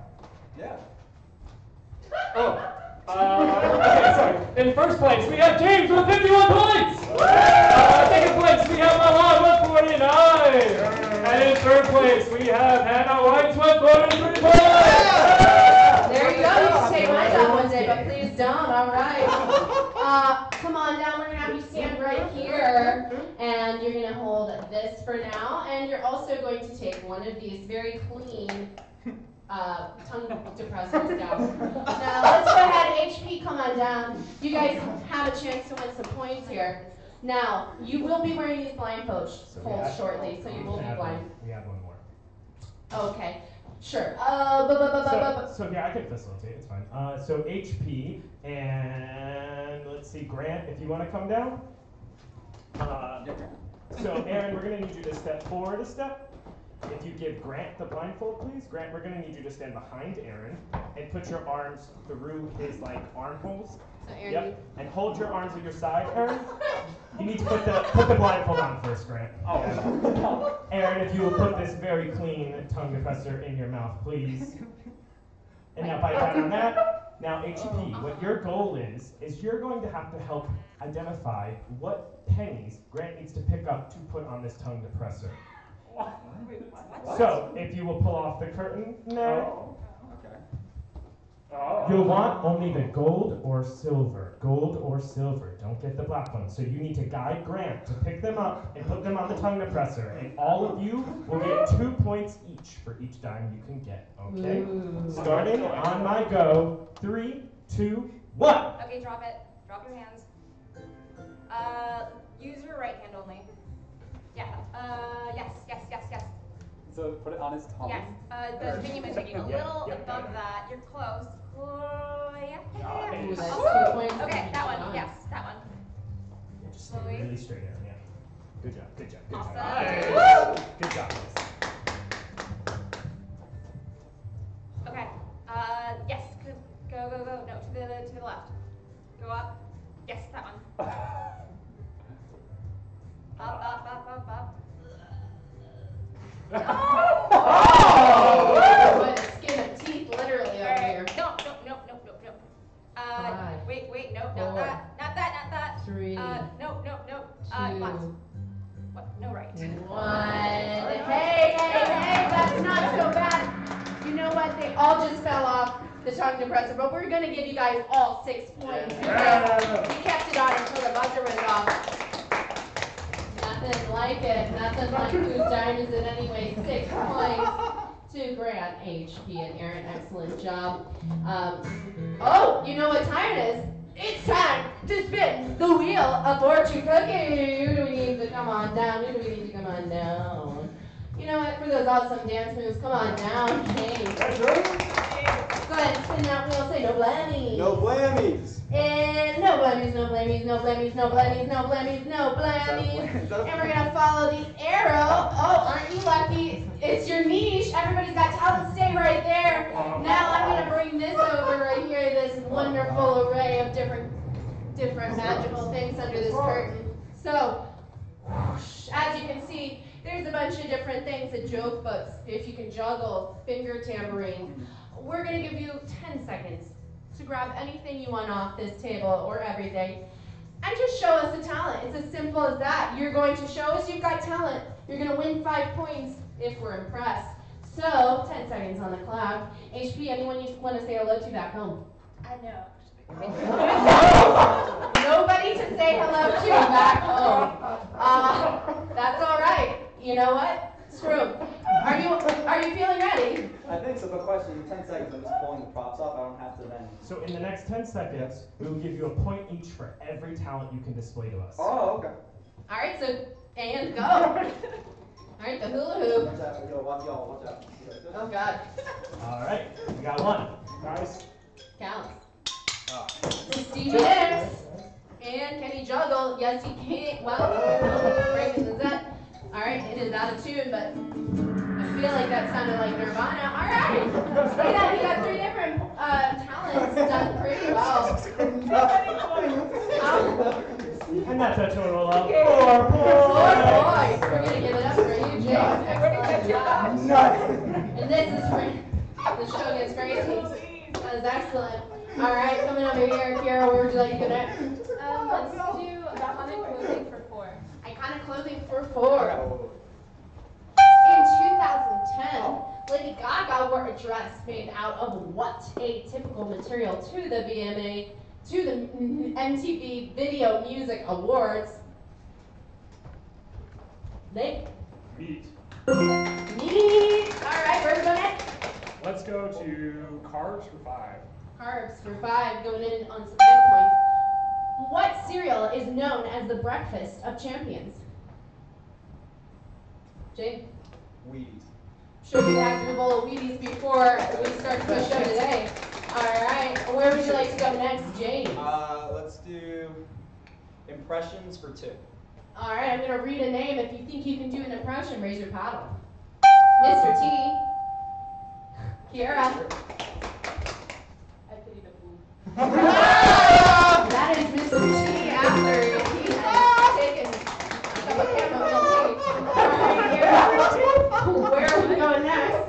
Speaker 5: Yeah.
Speaker 6: Okay, sorry. In first place, we have James with 51 points. Second place, we have Milan with 49. And in third place, we have Hannah White with 43 points.
Speaker 2: There you go. You can take my job one day, but please don't. All right. Come on down. We're going to have you stand right here. And you're going to hold this for now. And you're also going to take one of these very clean tongue depressors down. Now, let's go ahead. HP, come on down. You guys have a chance to win some points here. Now, you will be wearing these blindfolds shortly, so you will be blind.
Speaker 1: We have one more.
Speaker 2: Okay. Sure.
Speaker 1: So yeah, I can facilitate. It's fine. So HP and let's see, Grant, if you want to come down. So Aaron, we're gonna need you to step forward a step. If you give Grant the blindfold, please. Grant, we're gonna need you to stand behind Aaron and put your arms through his armholes.
Speaker 2: So Aaron,
Speaker 1: Yep. And hold your arms at your side, Aaron. You need to put the blindfold on first, Grant. Oh. Aaron, if you will put this very clean tongue depressor in your mouth, please. And now bite down on that. Now, HP, what your goal is you're going to have to help identify what pennies Grant needs to pick up to put on this tongue depressor. So, if you will pull off the curtain now. You'll want only the gold or silver. Gold or silver. Don't get the black ones. So you need to guide Grant to pick them up and put them on the tongue depressor. And all of you will get 2 points each for each dime you can get. Okay?
Speaker 2: Ooh.
Speaker 1: Starting on my go. 3, 2, 1.
Speaker 11: Okay, drop it. Drop your hands. Use your right hand only. Yeah. Yes.
Speaker 7: So put it on his tongue.
Speaker 11: Yes. The thingy-majiggy. A little above that. You're close. Oh, yeah.
Speaker 2: Ooh, that's
Speaker 11: Oh,
Speaker 2: 2 points.
Speaker 11: okay, that one. Yes, that one.
Speaker 1: Yeah, just stay really straight, Aaron. Yeah. Good job.
Speaker 11: Awesome.
Speaker 1: Nice.
Speaker 11: Woo!
Speaker 1: Good job.
Speaker 11: Okay. Yes. Go. No, to the left. Go up. Yes, that one. Up.
Speaker 2: Oh! What a skin of teeth, literally, over here.
Speaker 11: No. Wait, no, not
Speaker 2: 4,
Speaker 11: that. Not that.
Speaker 2: 3,
Speaker 11: No.
Speaker 2: 2,
Speaker 11: What? No, right.
Speaker 2: 1. Hey, that's not so bad. You know what? They all just fell off the tongue depressor, but we're going to give you guys all 6 points because we kept it on until the buzzer went off. Nothing like it. Nothing like whose dime is it anyway. 6 points to Grant, HP, and Aaron. Excellent job. Oh, you know what time it is? It's time to spin the wheel of fortune cookie. Who do we need to come on down? You know what? For those awesome dance moves, come on down. Hey.
Speaker 5: That's right.
Speaker 2: Go ahead and spin that wheel. Say no blammies.
Speaker 5: No blammies.
Speaker 2: And no blammies. And we're gonna follow the arrow. Oh, aren't you lucky? It's your niche. Everybody's got talent. Stay right there. Now I'm gonna bring this over right here. This wonderful array of different magical things under this curtain. So, as you can see, there's a bunch of different things. A joke books, if you can juggle, finger tambourine. We're gonna give you 10 seconds to grab anything you want off this table or everything and just show us the talent. It's as simple as that. You're going to show us you've got talent. You're going to win 5 points if we're impressed. So, 10 seconds on the clock. HP, anyone you want to say hello to back home?
Speaker 3: No.
Speaker 2: Nobody to say hello to back home. That's all right. You know what? Screw 'em. Are you feeling ready?
Speaker 7: I think so, but question, in 10 seconds, I'm just pulling the props off. I don't have to then.
Speaker 1: So in the next 10 seconds, we will give you a point each for every talent you can display to us.
Speaker 7: Oh, okay.
Speaker 2: All right, so, and go. All right, the hula hoop.
Speaker 7: Watch out, yo, watch y'all, watch out.
Speaker 2: Oh, God.
Speaker 1: All right, we got one.
Speaker 4: Nice.
Speaker 2: Counts. Stevie Nicks. And can he juggle? Yes, he can. Well, breaking the set. All right, it is out of tune, but I feel like that sounded like Nirvana. All right. Look at that. He got 3 different talents done pretty well.
Speaker 1: And that's a total of 4
Speaker 2: 4
Speaker 1: points.
Speaker 2: points. We're going to give it up for you, James. Excellent job. And this is where the show gets crazy. That was excellent. All right, coming over here, Kiara, where would you like to go next?
Speaker 3: Let's do iconic clothing for 4.
Speaker 2: Iconic clothing for 4. In 2010, Lady Gaga wore a dress made out of what atypical material to the MTV Video Music Awards? Nick?
Speaker 4: Meat.
Speaker 2: Meat. All right, where's the next?
Speaker 4: Let's go to carbs for 5.
Speaker 2: Carbs for 5, going in on some big points. What cereal is known as the breakfast of champions? Jane?
Speaker 7: Wheaties.
Speaker 2: Sure you had your bowl of Wheaties before we start the show today. All right, where would you like to go next, Jane?
Speaker 7: Let's do impressions for 2.
Speaker 2: All right, I'm going to read a name. If you think you can do an impression, raise your paddle. Mr. T. Kiara. That is Mr. T after he has taken a cup of chamomile tea. All right, Kiara. Where are we going next?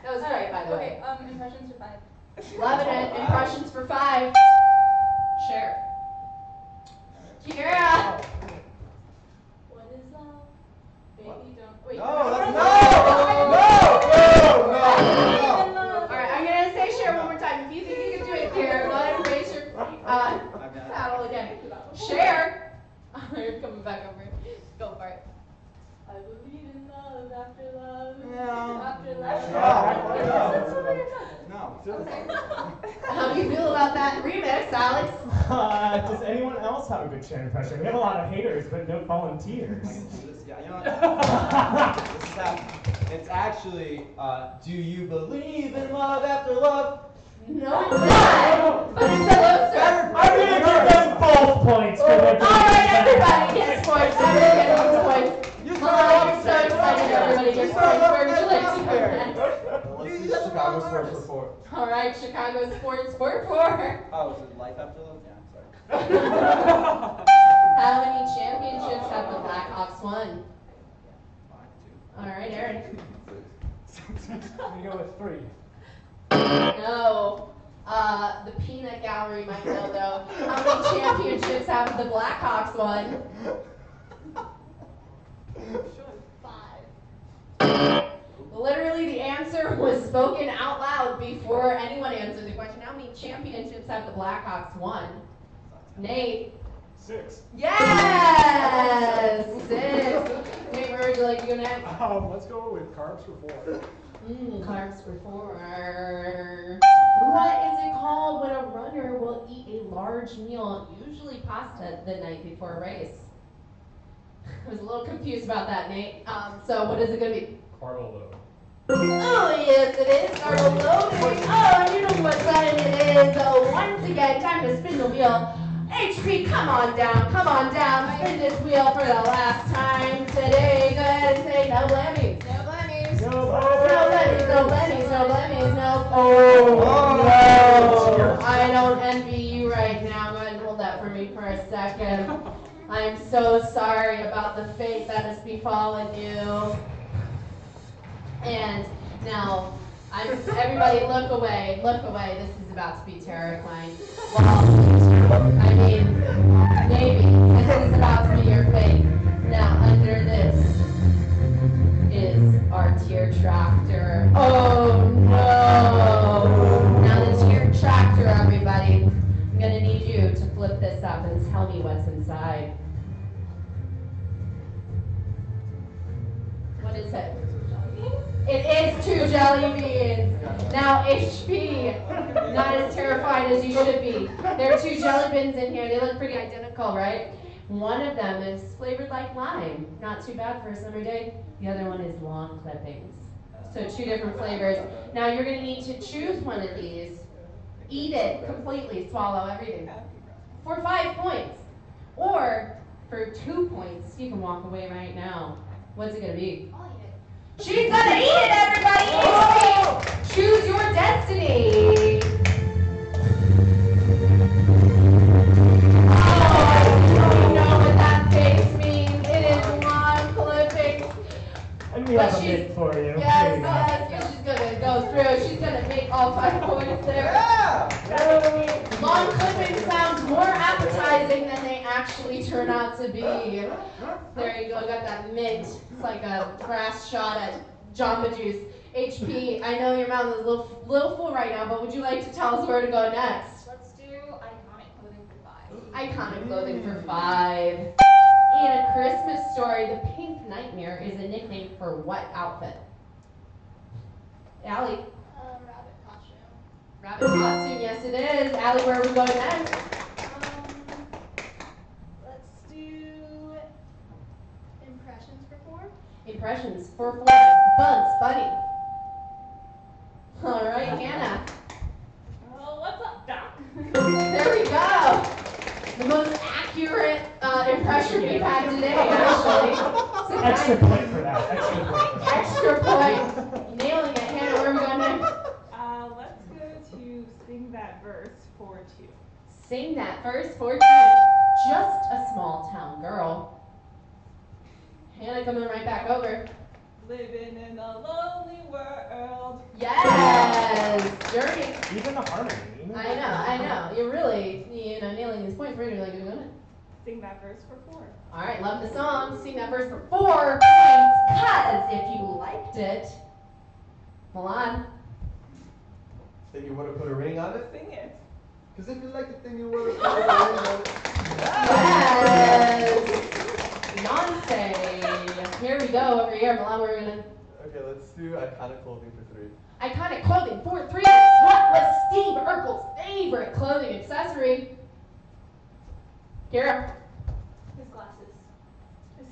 Speaker 2: That was great, by the way.
Speaker 3: Okay, impressions for 5.
Speaker 2: Loving it. Impressions for 5. Share. Kiara.
Speaker 3: What is baby don't wait.
Speaker 7: No,
Speaker 2: All right, I'm gonna say share one more time. If you think you can do it, Kiara, go ahead and raise your paddle again. Share. All right, coming back over. Go for it.
Speaker 3: I believe in love after love.
Speaker 7: No.
Speaker 3: After love.
Speaker 7: No.
Speaker 2: How do you feel about that remix, Alex?
Speaker 1: Does anyone else have a good Cher impression? We have a lot of haters, but no volunteers.
Speaker 7: Yeah, you know what? This is how, it's actually, do you believe in love after love?
Speaker 2: No, it's not. But it's closer.
Speaker 1: I'm gonna give them both points for their
Speaker 2: All right, everybody gets points. Everybody gets points. I'm so excited. Everybody gets points. Where would you like to go next?
Speaker 7: Let's do Chicago Sports for 4.
Speaker 2: All right, Chicago Sports for 4.
Speaker 7: Oh, is it life after love? Yeah, sorry.
Speaker 2: How many championships have the Blackhawks won?
Speaker 7: 5, 2.
Speaker 2: All right, Aaron.
Speaker 4: We go with 3.
Speaker 2: No. The peanut gallery might know though. How many championships have the Blackhawks won?
Speaker 8: 5.
Speaker 2: Literally, the answer was spoken out loud before anyone answered the question. How many championships have the Blackhawks won? Nate.
Speaker 4: 6.
Speaker 2: Yes! 6. Nate, where would you like to go next?
Speaker 4: Let's go with carbs for 4.
Speaker 2: Carbs for 4. What is it called when a runner will eat a large meal, usually pasta, the night before a race? I was a little confused about that, Nate. So what is it going to be?
Speaker 4: Carbo load.
Speaker 2: Oh, yes, it is. Carbo loading. Oh, you know what time it is. So once again, time to spin the wheel. HP, come on down. Come on down. Spin this wheel for the last time today. Go ahead and say no blammies.
Speaker 8: No blammies.
Speaker 1: No,
Speaker 2: No blammies, no blammies, no blammies, no. Oh, no. I don't envy you right now. Go ahead and hold that for me for a second. I'm so sorry about the fate that has befallen you. And now, everybody look away, this is about to be terrifying. Well, I mean, maybe, this is about to be your fate. Now, under this is our tier tractor. Oh no! Now the tier tractor, everybody, I'm gonna need you to flip this up and tell me what's inside. 2 jelly beans. Now HP, not as terrified as you should be. There are 2 jelly beans in here. They look pretty identical, right? One of them is flavored like lime. Not too bad for a summer day. The other one is lawn clippings. So 2 different flavors. Now you're going to need to choose one of these. Eat it completely, swallow everything. For 5 points. Or for 2 points, you can walk away right now. What's it going to be?
Speaker 8: I'll eat it.
Speaker 2: She's going to eat it, everybody! HP! Choose your destiny. Oh, you know what that face means. It is lawn clipping.
Speaker 1: And we have a mint for you.
Speaker 2: Yes, she's gonna go through. She's gonna make all 5 points there. Lawn clipping sounds more appetizing than they actually turn out to be. There you go, got that mint. It's like a grass shot at Jamba Juice. HP, I know your mouth is a little full right now, but would you like to tell us where to go next?
Speaker 11: Let's do iconic clothing for 5.
Speaker 2: Iconic clothing for 5. In A Christmas Story, the Pink Nightmare is a nickname for what outfit? Allie?
Speaker 8: Rabbit costume.
Speaker 2: Rabbit costume, yes it is. Allie, where are we going next?
Speaker 8: Let's do impressions for 4.
Speaker 2: Impressions for 4. Bugs Bunny. All right, Hannah.
Speaker 3: Oh, what's up, Doc?
Speaker 2: There we go. The most accurate impression we've had today, actually. So
Speaker 1: Extra point for that. Extra point for that.
Speaker 2: Extra point. Nailing it. Hannah, where are we going next?
Speaker 9: Let's go to sing that verse for 2.
Speaker 2: Sing that verse for 2. Just a small town girl. Hannah coming right back over.
Speaker 9: Living in a lonely world.
Speaker 2: Yes! Journey.
Speaker 1: Even the harmony.
Speaker 2: I know. You're really, nailing these points. Where are you really going to
Speaker 9: Sing that verse for 4.
Speaker 2: All right, love the song. Sing that verse for 4 points. Cause if you liked it, Milan.
Speaker 7: Then you want to put a ring on it?
Speaker 9: Sing it.
Speaker 7: Because if you like the thing, you want to put a ring on it.
Speaker 2: Yes. Beyonce. Here we go. Over here, Milan. We're gonna.
Speaker 7: Okay, let's do iconic clothing for 3.
Speaker 2: Iconic clothing for 3. What was Steve Urkel's favorite clothing accessory? Kira.
Speaker 11: His glasses.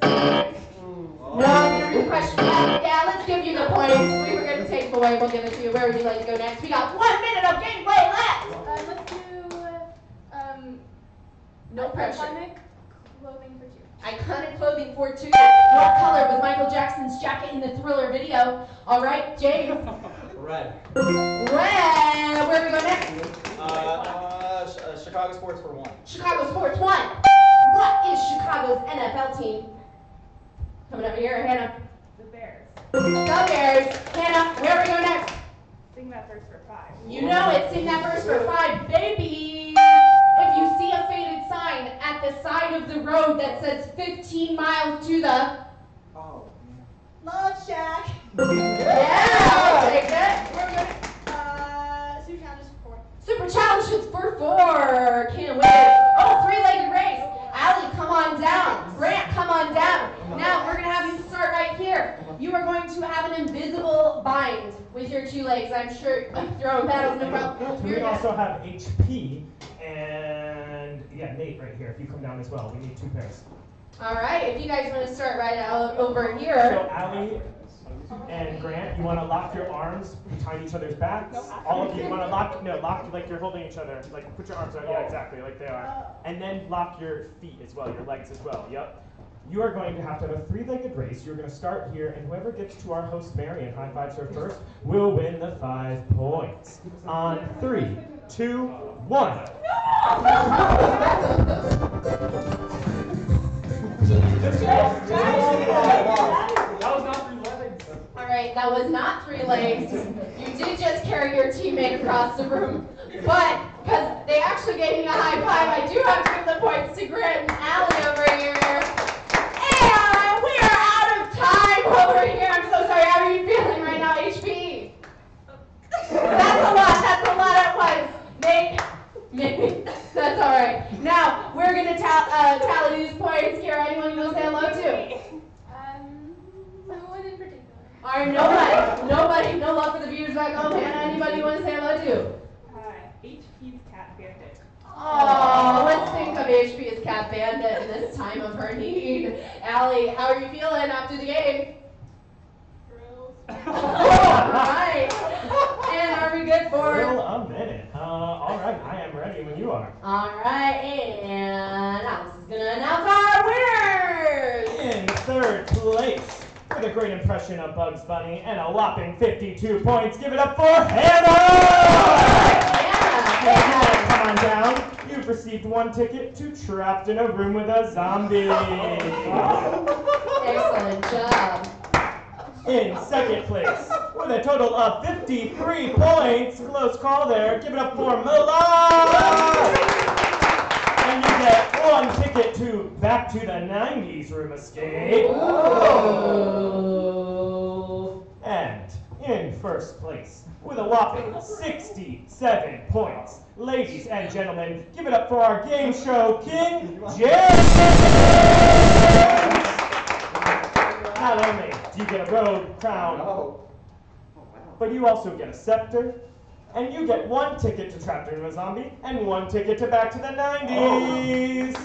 Speaker 2: No, your question. Yeah, let's give you the points. We were going to take away. We'll give it to you. Where would you like to go next? We got 1 minute of gameplay left.
Speaker 8: Let's do
Speaker 2: No pressure.
Speaker 8: iconic clothing for 2.
Speaker 2: Iconic clothing for 2. What color was Michael Jackson's jacket in the Thriller video? All right, James.
Speaker 7: Red.
Speaker 2: Red. Where do we go next?
Speaker 7: Chicago Sports for 1.
Speaker 2: Chicago Sports 1. What is Chicago's NFL team? Coming over here, Hannah.
Speaker 9: The Bears.
Speaker 2: The Bears. Hannah, where do we go next?
Speaker 9: Sing that verse for 5.
Speaker 2: You know it. Sing that verse for 5, baby. If you see a faded sign at the side of the road that says 15 miles to the...
Speaker 7: Oh.
Speaker 8: Love Shack.
Speaker 2: Yeah, I'll take that. Where we go next?
Speaker 8: Super challenges for 4.
Speaker 2: Super challenges for 4. Can't wait. Oh, 3-legged race. Allie, come on down. Grant, come on down. Now, we're going to have you start right here. You are going to have an invisible bind with your 2 legs. I'm sure throwing paddles, no problem.
Speaker 1: We also have HP and Nate right here. If you come down as well, we need 2 pairs.
Speaker 2: All right, if you guys want to start right out over
Speaker 1: So
Speaker 2: here.
Speaker 1: Allie and Grant, you want to lock your arms behind each other's backs. All of you want to lock like you're holding each other. Like put your arms out. Yeah, exactly, like they are. And then lock your feet as well, your legs as well. Yep. You are going to have a 3-legged race. You're going to start here, and whoever gets to our host Mary and high fives her first will win the 5 points. On 3, 2, 1.
Speaker 2: All right, that was not 3 legs. You did just carry your teammate across the room. But, because they actually gave me a high five, I do have to give the points to Grant and Allie over here. And we are out of time over here. I'm so sorry. How are you feeling right now, HP? That's a lot at once. Maybe. That's all right. Now, we're going to tally these points. Kira, anyone you want to say hello to?
Speaker 8: No one in particular.
Speaker 2: All right, nobody, no love for the viewers back home. Hannah, anybody you want to say hello to?
Speaker 9: HP's Cat Bandit.
Speaker 2: Oh, let's think of HP as Cat Bandit in this time of her need. Allie, how are you feeling after the game?
Speaker 8: Thrilled.
Speaker 2: All right. And are we good for?
Speaker 1: Well, a minute. All right, I am ready when you are.
Speaker 2: All right, and Alex is gonna announce our winners.
Speaker 1: In third place, with a great impression of Bugs Bunny and a whopping 52 points, give it up for Hannah! Hey, Hannah, come on down. You've received 1 ticket to Trapped in a Room with a Zombie.
Speaker 2: Excellent job.
Speaker 1: In second place, with a total of 53 points, close call there, give it up for Milan! And you get 1 ticket to Back to the 90s Room Escape.
Speaker 2: Ooh.
Speaker 1: And in first place, with a whopping 67 points, ladies and gentlemen, give it up for our game show king, James! Not only do you get a robe crown, but you also get a scepter, and you get 1 ticket to Trapped in a Zombie and 1 ticket to Back to the 90s.